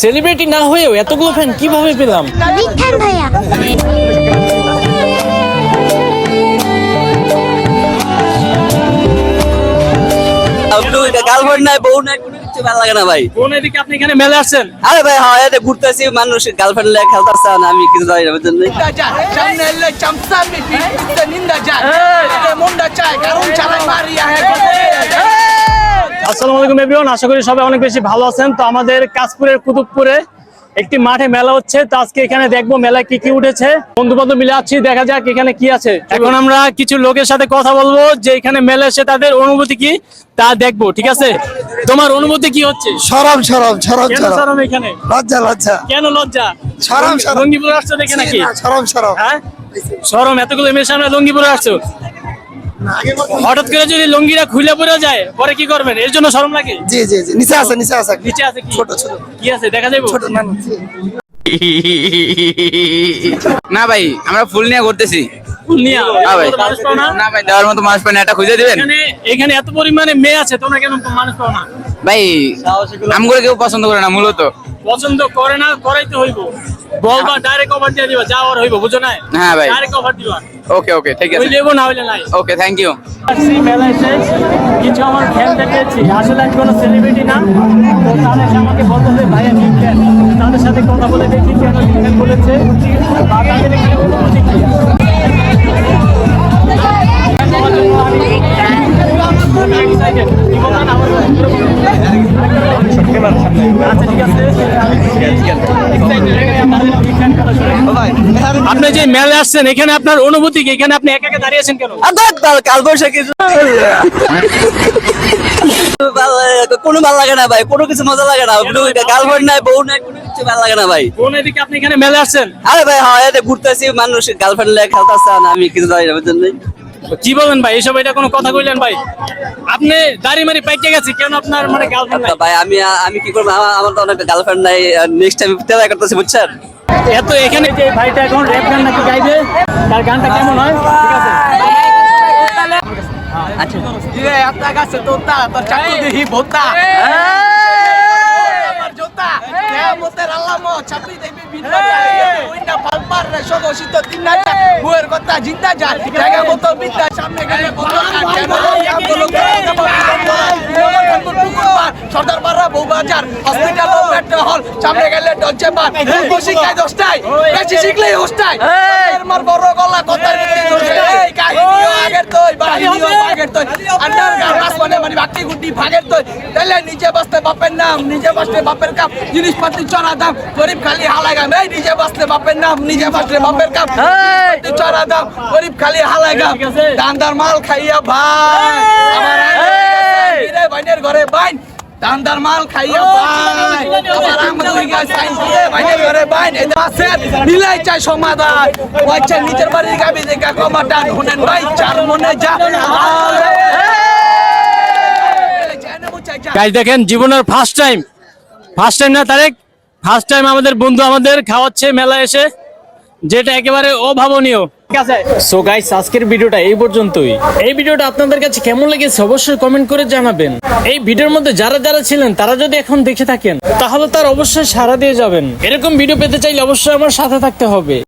Celebrity না হয়েও এতগুলো ফ্যান কিভাবে পেলাম? বিখ্যাত ভাইয়া। গার্লফ্রেন্ড নাই, বউ নাই, কোনো কিছু ভালো লাগে না ভাই। কোন এদিকে আপনি এখানে মেলে আসছেন? আরে ভাই হ্যাঁ, এতে ঘুরতেছি, মানুষ গার্লফ্রেন্ড লাগে খেলতেছে না, আমি কিছু জানি না বুঝছেন। আসসালামু আলাইকুম এভরিওয়ান, আশা করি সবাই অনেক বেশি ভালো আছেন। তো আমাদের কাশপুরের কুতুবপুরে একটি মাঠে মেলা হচ্ছে, তো আজকে এখানে দেখবো মেলায় কি কি উঠেছে। বন্ধু বান্ধব মিলে আছি, দেখা যাক এখানে কি আছে। এখন আমরা কিছু লোকের সাথে কথা বলবো যে এখানে মেলা এসে তাদের অনুভূতি কি তা দেখবো, ঠিক আছে? তোমার অনুভূতি কি হচ্ছে? শরম শরম শরম কেন শরম শরম এখানে? লজ্জা লজ্জা কেন লজ্জা? শরম শরম লুঙ্গি পরে আসছো দেখে নাকি? শরম শরম হ্যাঁ শরম, এতগুলো মেয়ের সামনে লুঙ্গি পরে আসছো। হঠাৎ করে যদি লুঙ্গিটা খুলে পড়ে যায় পরে কি করবেন? এর জন্য শরম লাগে? জি জি জি নিচে আছে নিচে আছে নিচে আছে কি? ছোট ছোট কি আছে দেখা যাবে? ছোট না না ভাই, আমরা ফুল নিয়ে ঘুরতেছি। ফুল নিয়ে না ভাই, মানুষ পাও না? না ভাই, দেওয়ার মতো মানুষ পাই না, এটা খুঁজে দিবেন এখানে এত পরিমাণে মেয়ে আছে, তোমরা কেন মানুষ পাও না? ভাই। আমগুলো কেউ পছন্দ করে না মূলত। পছন্দ করে না, করাইতে হইব। বলবা ডাইরেক্ট অফার দিয়ে দিবা, যা আর হইব, বুঝো না? হ্যাঁ ভাই। ডাইরেক্ট অফার দিবা। ওকে ওকে, ঠিক আছে, হইলেও না হইলে নাই। ওকে, থ্যাংক ইউ। মেলায় এসে কিছু আমার ফ্যানদের পেয়েছি, আসলে আমি কোনো সেলিব্রিটি না, তো তারা এসে আমাকে বলতেছে ভাইয়া বিগ ফ্যান। তাদের সাথে কথা বলে দেখি কেন বিগ ফ্যান বলেছে বা তাদের এখানে অনুভূতি কি। Excited. কি বললেন? আবার বলুন। আচ্ছা ঠিক আছে, আপনি যে মেলে আসছেন এখানে আপনার অনুভূতি কি? এখানে আপনি একা একা দাঁড়িয়ে আছেন কেন? কাল বৈশাখী কোনো ভালো লাগে না ভাই, কোনো কিছু মজা লাগে না। গার্লফ্রেন্ড নাই, বউ নাই, কোনো কিছু ভালো লাগে না ভাই। কোন এদিকে আপনি এখানে মেলে আসছেন? আরে ভাই হ্যাঁ, এতে ঘুরতেছি, মানুষ গার্লফ্রেন্ড লাগে খেলতেছে না, আমি কিছু জানি না বুঝছেন। কি বলেন ভাই, এসব এটা কোনো কথা কইলেন ভাই? আপনি দাড়ি মারি পাইকে গেছে কেন? আপনার মানে গার্লফ্রেন্ড নাই? ভাই আমি কি করবো, আমার তো অনেক গার্লফ্রেন্ড নাই, নেক্সট টাইম ট্রাই করতেছি বুঝছেন। এত এখানে যে ভাইটা এখন র‍্যাপ গান নাকি গাইবে, তার গানটা কেমন হয়? ঠিক আছে আচ্ছা রে আপনার কাছে তোতা তোর চাকু দেখি ভোতা আমার জোতা কিয়ামতের আলামত ছাপি দেবি বিন্দা ওইটা পালপার রে সগোশিত তিনটা বুয়ের কথা জিন্দা যায় জায়গা মতো বিদ্যা সামনে গেলে কত কেন আমগুলো সর্দার পাড়া বউবাজার হসপিটাল ও মেট্রো হল সামনে গেলে ডলচে বার শিখায় 10টায় বেশি শিখলেই হোস্টায় এর মার বড় গলা কথা এই কাহিনীও আগের তুই বাহিনীও আগের তুই আন্ডার গাছ মানে বাকি গুটি ভাগের তুই তাহলে নিচে বসতে বাপের নাম, নিজে বসতে বাপের কাপ, জিনিসপাতি চড়া দাম, গরিব খালি হালাই গাম। এই নিজে বসতে বাপের নাম, নিজে বসতে বাপের কাপ, জিনিসপাতি চড়া দাম, গরিব খালি হালাই গাম। দান্দার মাল খাইয়া ভাই আমার রে বাইনের ঘরে বাইন দান্দার মাল খাইয়া ভাই আমার আমগুই গাছ সাইন দিয়ে বাইনের ঘরে বাইন এই মাছের নিলাই চাই সমাধান ওইছে নিচের বাড়ির গাবি দেখা কমাটান হুনেন ভাই চার মনে যা গাইস দেখেন, জীবনের ফার্স্ট টাইম না তারেক, ফার্স্ট টাইম আমাদের বন্ধু আমাদের খাওয়াচ্ছে মেলা এসে, যেটা একেবারে অভাবনীয়। ঠিক আছে, সো গাইস আজকের ভিডিওটা এই পর্যন্তই। এই ভিডিওটা আপনাদের কাছে কেমন লেগেছে অবশ্যই কমেন্ট করে জানাবেন। এই ভিডিওর মধ্যে যারা যারা ছিলেন তারা যদি এখন দেখে থাকেন তাহলে তার অবশ্যই সাড়া দিয়ে যাবেন। এরকম ভিডিও পেতে চাইলে অবশ্যই আমার সাথে থাকতে হবে।